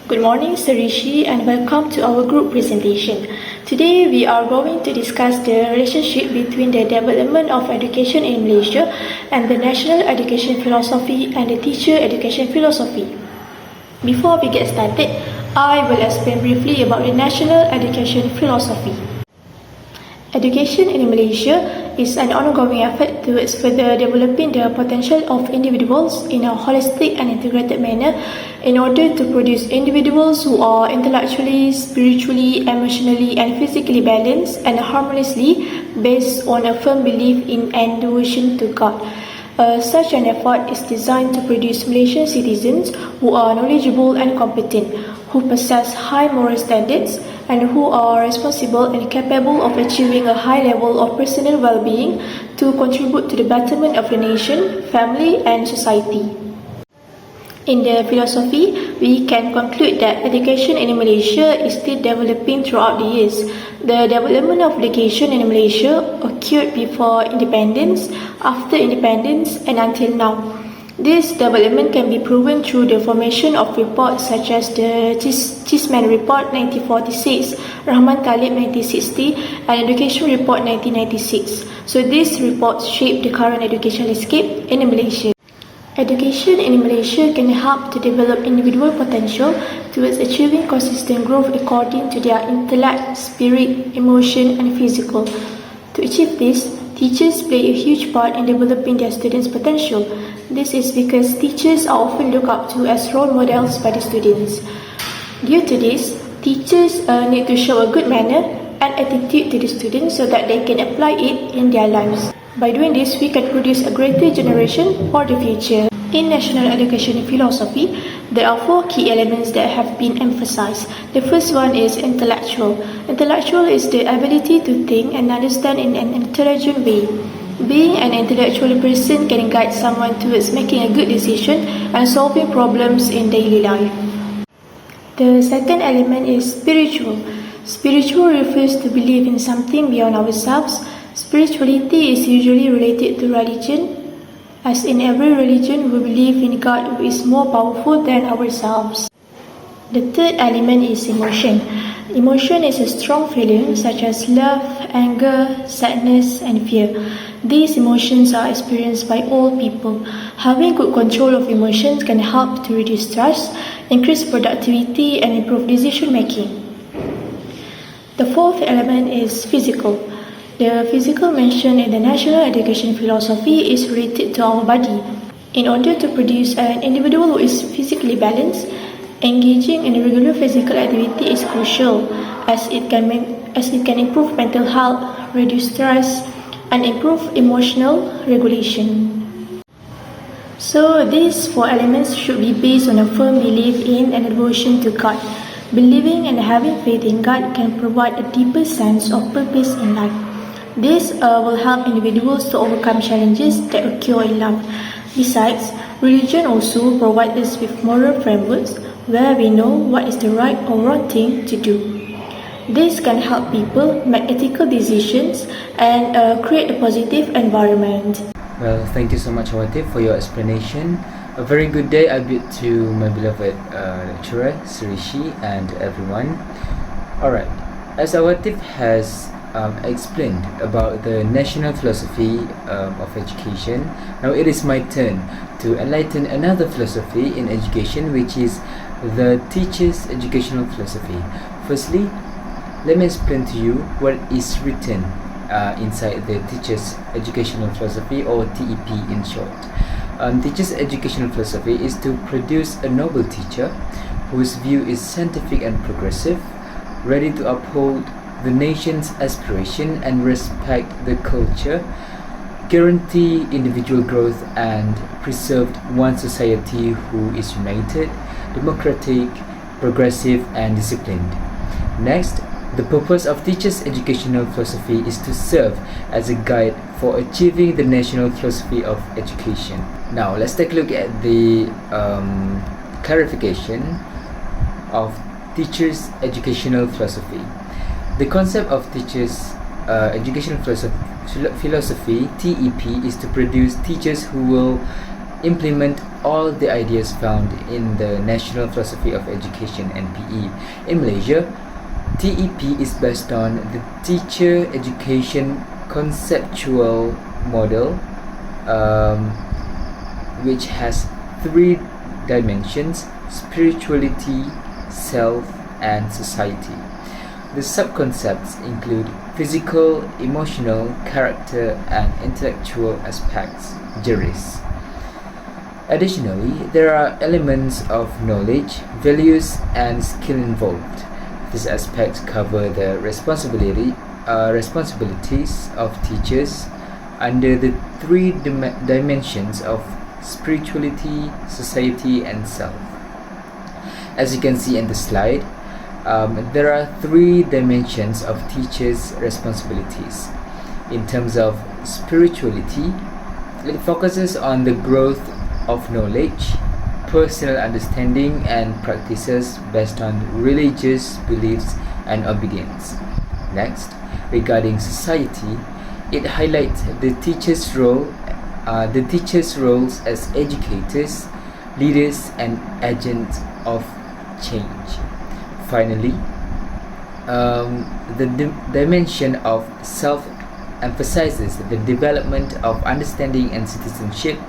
Good morning, Sarishi, and welcome to our group presentation. Today, we are going to discuss the relationship between the development of education in Malaysia and the national education philosophy and the teacher education philosophy. Before we get started, I will explain briefly about the national education philosophy. Education in Malaysia is an ongoing effort towards further developing the potential of individuals in a holistic and integrated manner in order to produce individuals who are intellectually, spiritually, emotionally, and physically balanced and harmoniously based on a firm belief in and devotion to God. Such an effort is designed to produce Malaysian citizens who are knowledgeable and competent, who possess high moral standards, and who are responsible and capable of achieving a high level of personal well-being to contribute to the betterment of the nation, family, and society. In the philosophy, we can conclude that education in Malaysia is still developing throughout the years. The development of education in Malaysia occurred before independence, after independence, and until now. This development can be proven through the formation of reports such as the Cheeseman Report 1946, Rahman Talib 1960, and Education Report 1996. So these reports shape the current education landscape in Malaysia. Education in Malaysia can help to develop individual potential towards achieving consistent growth according to their intellect, spirit, emotion, and physical. To achieve this, teachers play a huge part in developing their students' potential. This is because teachers are often looked up to as role models by the students. Due to this, teachers need to show a good manner and attitude to the students so that they can apply it in their lives. By doing this, we can produce a greater generation for the future. In national education philosophy, there are 4 key elements that have been emphasized. The first one is intellectual. Intellectual is the ability to think and understand in an intelligent way. Being an intellectual person can guide someone towards making a good decision and solving problems in daily life. The second element is spiritual. Spiritual refers to belief in something beyond ourselves. Spirituality is usually related to religion. As in every religion, we believe in God who is more powerful than ourselves. The third element is emotion. Emotion is a strong feeling such as love, anger, sadness, and fear. These emotions are experienced by all people. Having good control of emotions can help to reduce stress, increase productivity, and improve decision making. The fourth element is physical. The physical mentioned in the national education philosophy is related to our body. In order to produce an individual who is physically balanced, engaging in regular physical activity is crucial as it can improve mental health, reduce stress, and improve emotional regulation. So these 4 elements should be based on a firm belief in and devotion to God. Believing and having faith in God can provide a deeper sense of purpose in life. This will help individuals to overcome challenges that occur in life. Besides, religion also provides us with moral frameworks where we know what is the right or wrong thing to do. This can help people make ethical decisions and create a positive environment. Well, thank you so much, Awatif, for your explanation. A very good day I bid to my beloved lecturer, Sarishi, and everyone. Alright, as Awatif has explained about the national philosophy of education, now it is my turn to enlighten another philosophy in education, which is the teacher's educational philosophy. Firstly, let me explain to you what is written inside the teacher's educational philosophy, or TEP in short. Teacher's educational philosophy is to produce a noble teacher whose view is scientific and progressive, ready to uphold the nation's aspiration and respect the culture, guarantee individual growth, and preserve one society who is united, democratic, progressive, and disciplined. Next, the purpose of teachers' educational philosophy is to serve as a guide for achieving the national philosophy of education. Now, let's take a look at the clarification of teachers' educational philosophy. The concept of teachers' educational philosophy, TEP, is to produce teachers who will implement all the ideas found in the National Philosophy of Education (NPE). In Malaysia, TEP is based on the teacher education conceptual model, which has three dimensions: spirituality, self, and society. The subconcepts include physical, emotional, character, and intellectual aspects, juris. Additionally, there are elements of knowledge, values, and skill involved. These aspects cover the responsibilities of teachers under the three dimensions of spirituality, society, and self. As you can see in the slide, there are three dimensions of teachers' responsibilities. In terms of spirituality, it focuses on the growth of knowledge, personal understanding, and practices based on religious beliefs and obedience. Next, regarding society, it highlights the teachers' roles as educators, leaders, and agents of change. Finally, the dimension of self emphasizes the development of understanding and citizenship,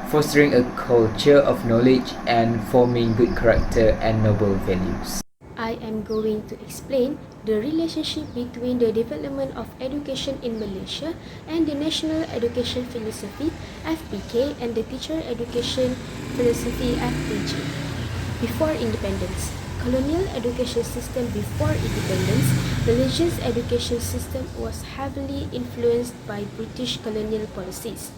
fostering a culture of knowledge and forming good character and noble values. I am going to explain the relationship between the development of education in Malaysia and the National Education Philosophy (FPK) and the Teacher Education Philosophy (FPG). Before independence, colonial education system. Before independence, Malaysia's education system was heavily influenced by British colonial policies.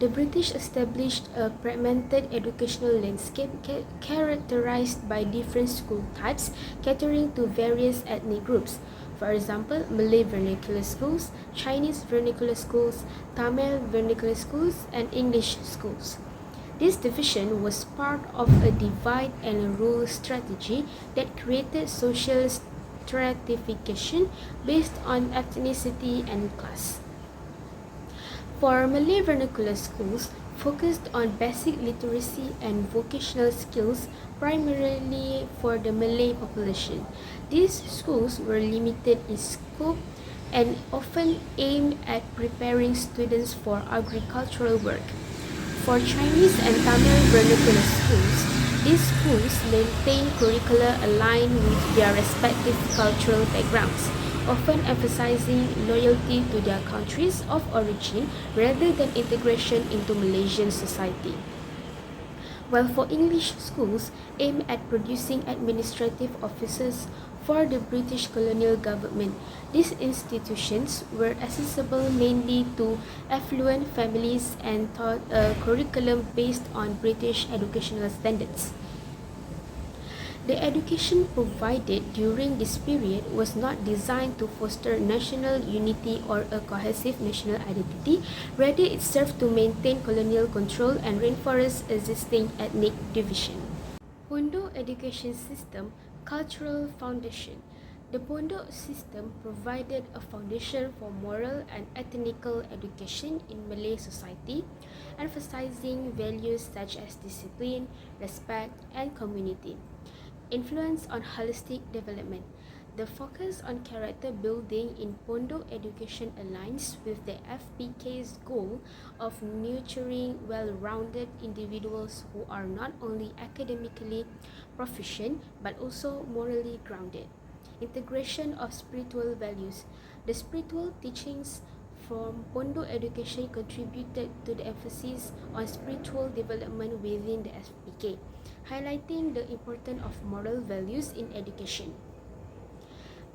The British established a fragmented educational landscape characterized by different school types catering to various ethnic groups. For example, Malay vernacular schools, Chinese vernacular schools, Tamil vernacular schools, and English schools. This division was part of a divide and rule strategy that created social stratification based on ethnicity and class. For Malay vernacular schools, focused on basic literacy and vocational skills primarily for the Malay population. These schools were limited in scope and often aimed at preparing students for agricultural work. For Chinese and Tamil vernacular schools, these schools maintain curricula aligned with their respective cultural backgrounds, often emphasizing loyalty to their countries of origin rather than integration into Malaysian society. While for English schools aim at producing administrative officers for the British colonial government, these institutions were accessible mainly to affluent families and taught a curriculum based on British educational standards. The education provided during this period was not designed to foster national unity or a cohesive national identity, rather it served to maintain colonial control and reinforce existing ethnic division. Pondok education system, cultural foundation. The Pondok system provided a foundation for moral and ethnical education in Malay society, emphasizing values such as discipline, respect, and community. Influence on holistic development. The focus on character building in Pondok education aligns with the FPK's goal of nurturing well-rounded individuals who are not only academically proficient but also morally grounded. Integration of spiritual values. The spiritual teachings from Pondok education contributed to the emphasis on spiritual development within the FPK, highlighting the importance of moral values in education.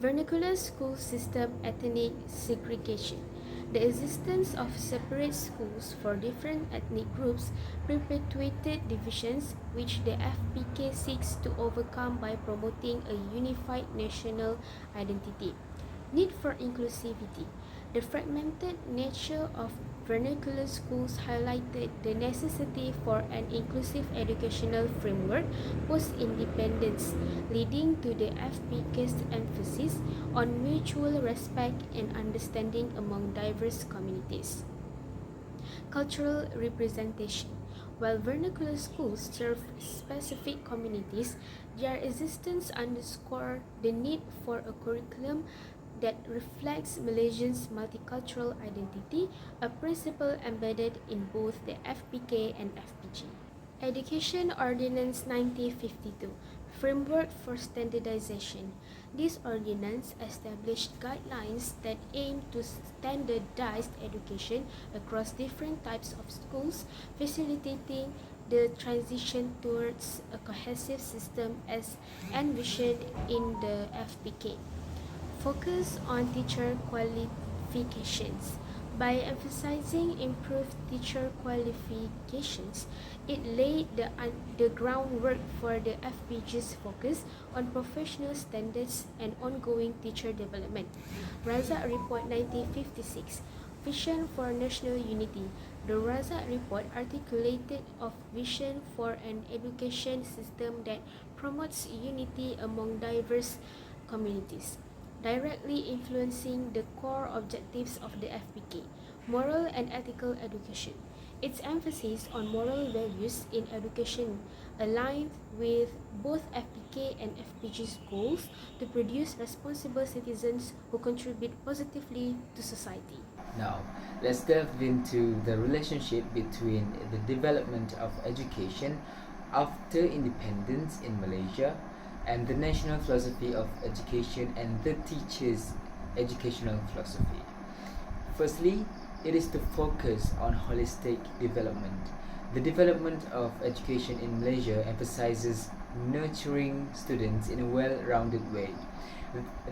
Vernacular school system ethnic segregation. The existence of separate schools for different ethnic groups perpetuated divisions which the FPK seeks to overcome by promoting a unified national identity. Need for inclusivity. The fragmented nature of vernacular schools highlighted the necessity for an inclusive educational framework post-independence, leading to the FPK's emphasis on mutual respect and understanding among diverse communities. Cultural representation. While vernacular schools serve specific communities, their existence underscores the need for a curriculum that reflects Malaysia's multicultural identity, a principle embedded in both the FPK and FPG. Education Ordinance 1952 Framework for Standardization. This ordinance established guidelines that aim to standardize education across different types of schools, facilitating the transition towards a cohesive system as envisioned in the FPK. Focus on teacher qualifications. By emphasizing improved teacher qualifications, it laid the groundwork for the FPG's focus on professional standards and ongoing teacher development. Razak Report 1956 Vision for National Unity. The Razak Report articulated a vision for an education system that promotes unity among diverse communities, directly influencing the core objectives of the FPK, moral and ethical education. Its emphasis on moral values in education aligned with both FPK and FPG's goals to produce responsible citizens who contribute positively to society. Now, let's delve into the relationship between the development of education after independence in Malaysia and the national philosophy of education and the teacher's educational philosophy. Firstly, it is to focus on holistic development. The development of education in Malaysia emphasizes nurturing students in a well-rounded way.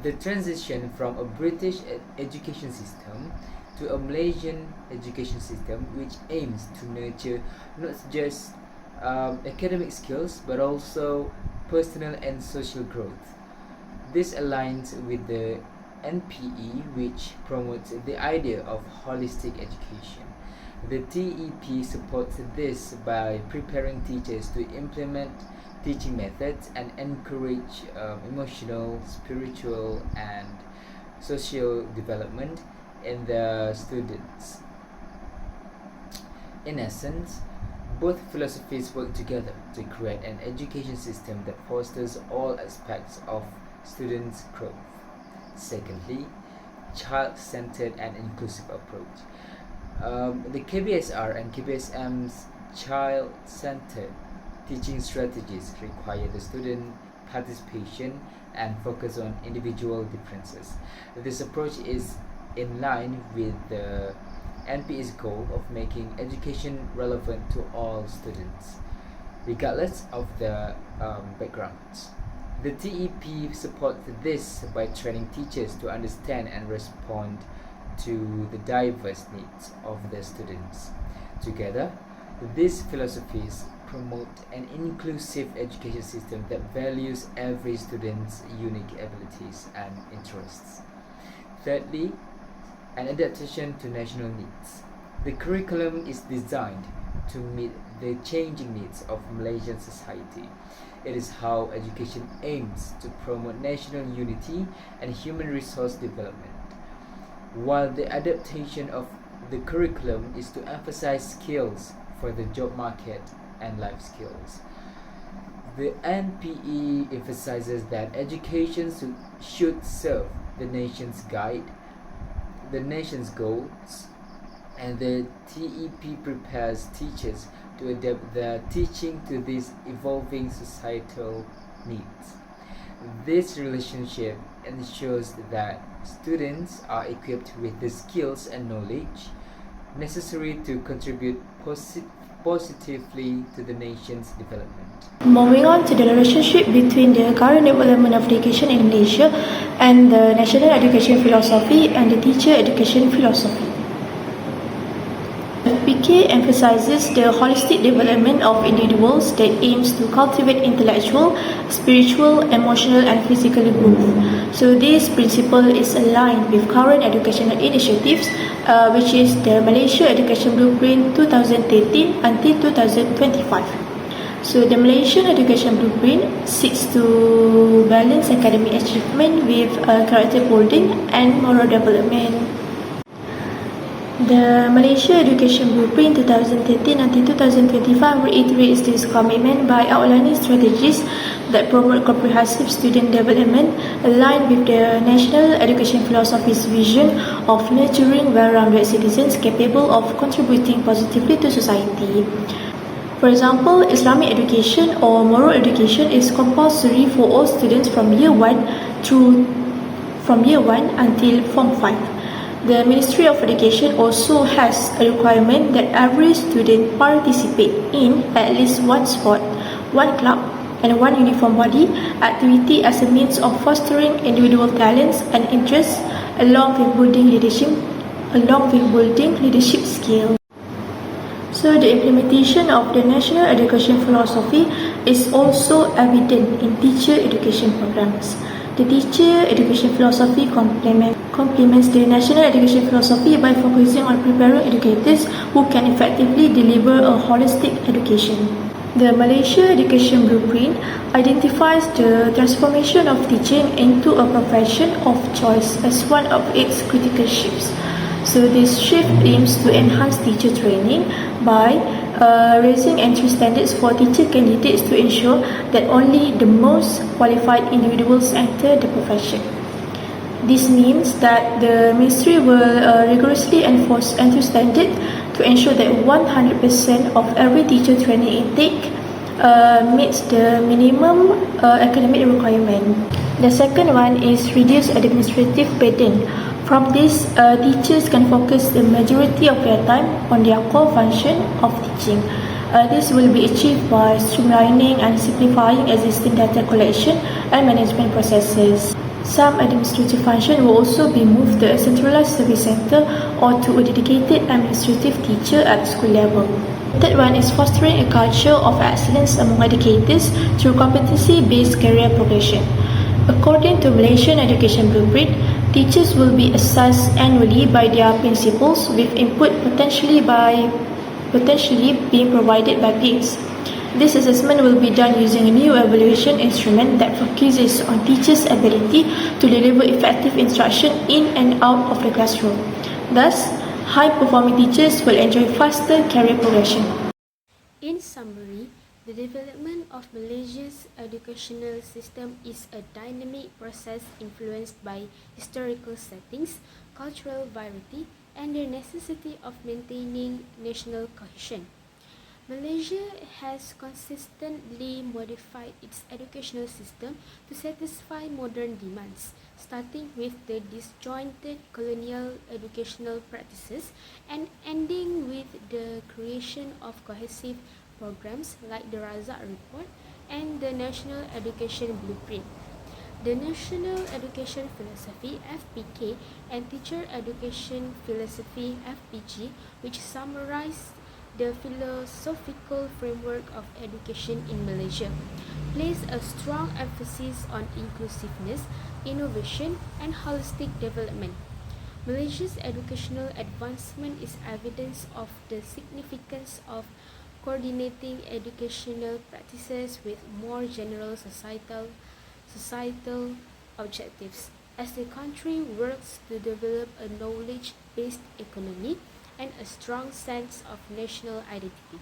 The transition from a British education system to a Malaysian education system which aims to nurture not just academic skills but also personal and social growth. This aligns with the NPE, which promotes the idea of holistic education. The TEP supports this by preparing teachers to implement teaching methods and encourage emotional, spiritual, and social development in the students. In essence, both philosophies work together to create an education system that fosters all aspects of students' growth. Secondly, child-centered and inclusive approach. The KBSR and KBSM's child-centered teaching strategies require the student participation and focus on individual differences. This approach is in line with the NPE's goal of making education relevant to all students, regardless of their backgrounds. The TEP supports this by training teachers to understand and respond to the diverse needs of their students. Together, these philosophies promote an inclusive education system that values every student's unique abilities and interests. Thirdly, an adaptation to national needs. The curriculum is designed to meet the changing needs of Malaysian society. It is how education aims to promote national unity and human resource development. While the adaptation of the curriculum is to emphasize skills for the job market and life skills, the NPE emphasizes that education should serve the nation's guide, the nation's goals, and the TEP prepares teachers to adapt their teaching to these evolving societal needs. This relationship ensures that students are equipped with the skills and knowledge necessary to contribute positively to the nation's development. Moving on to the relationship between the current development of education in Malaysia and the national education philosophy and the teacher education philosophy. FPK emphasizes the holistic development of individuals that aims to cultivate intellectual, spiritual, emotional, and physical growth. So this principle is aligned with current educational initiatives, which is the Malaysia Education Blueprint 2013 until 2025. So the Malaysian Education Blueprint seeks to balance academic achievement with character building and moral development. The Malaysia Education Blueprint 2013 until 2025 reiterates this commitment by outlining strategies that promote comprehensive student development aligned with the national education philosophy's vision of nurturing well-rounded citizens capable of contributing positively to society. For example, Islamic education or moral education is compulsory for all students from year 1 until Form 5. The Ministry of Education also has a requirement that every student participate in at least one sport, one club, and one uniform body activity as a means of fostering individual talents and interests along with building leadership skills. So the implementation of the national education philosophy is also evident in teacher education programs. The teacher education philosophy complements the national education philosophy by focusing on preparing educators who can effectively deliver a holistic education. The Malaysia Education Blueprint identifies the transformation of teaching into a profession of choice as one of its critical shifts. So this shift aims to enhance teacher training by raising entry standards for teacher candidates to ensure that only the most qualified individuals enter the profession. This means that the ministry will rigorously enforce entry standards to ensure that 100% of every teacher training intake meets the minimum academic requirement. The second one is reduce administrative burden. From this, teachers can focus the majority of their time on their core function of teaching. This will be achieved by streamlining and simplifying existing data collection and management processes. Some administrative function will also be moved to a centralized service center or to a dedicated administrative teacher at school level. The third one is fostering a culture of excellence among educators through competency-based career progression. According to Malaysian Education Blueprint, teachers will be assessed annually by their principals with input potentially being provided by peers. This assessment will be done using a new evaluation instrument that focuses on teachers' ability to deliver effective instruction in and out of the classroom. Thus, high-performing teachers will enjoy faster career progression. In summary, the development of Malaysia's educational system is a dynamic process influenced by historical settings, cultural variety, and the necessity of maintaining national cohesion. Malaysia has consistently modified its educational system to satisfy modern demands, starting with the disjointed colonial educational practices and ending with the creation of cohesive programs like the Razak Report and the National Education Blueprint. The National Education Philosophy (FPK) and Teacher Education Philosophy (FPG), which summarize the philosophical framework of education in Malaysia, place a strong emphasis on inclusiveness, innovation, and holistic development. Malaysia's educational advancement is evidence of the significance of coordinating educational practices with more general societal objectives as the country works to develop a knowledge-based economy and a strong sense of national identity.